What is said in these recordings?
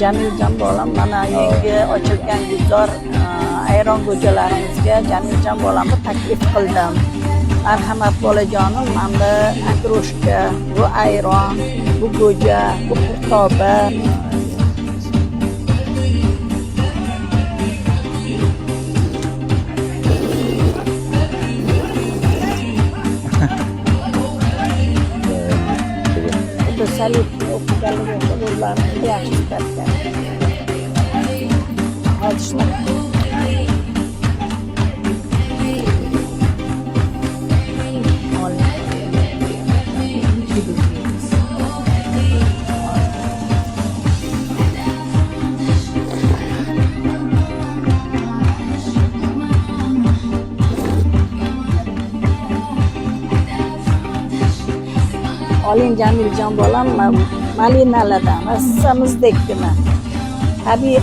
Jamiljon bolam, mana yangi ochilgan gulzor ayron go'jalarimizga Jamiljon bolamni taklif qildim. Marhamat bolajonim, mana akroshka, bu ayron, bu go'ja, bu qurtoba. Bu salit o'qiganligi o'quvchilarni yaxshi chiqargan. Hozir oling Jamiljon bolam, malinalardan hassamizdekgina tabiiy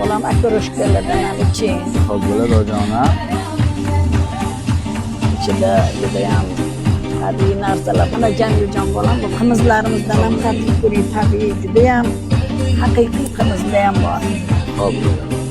bolam akroshkalardan ham iching. Xo'p bo'ladi ojona. Ichida judayam tabiiy narsalar. Mana Jamiljon bolam, bu qimizlarimizdan ham tatib ko'ring, tabiiy, judayam haqiqiy qimizlar ham bor. Xo'p.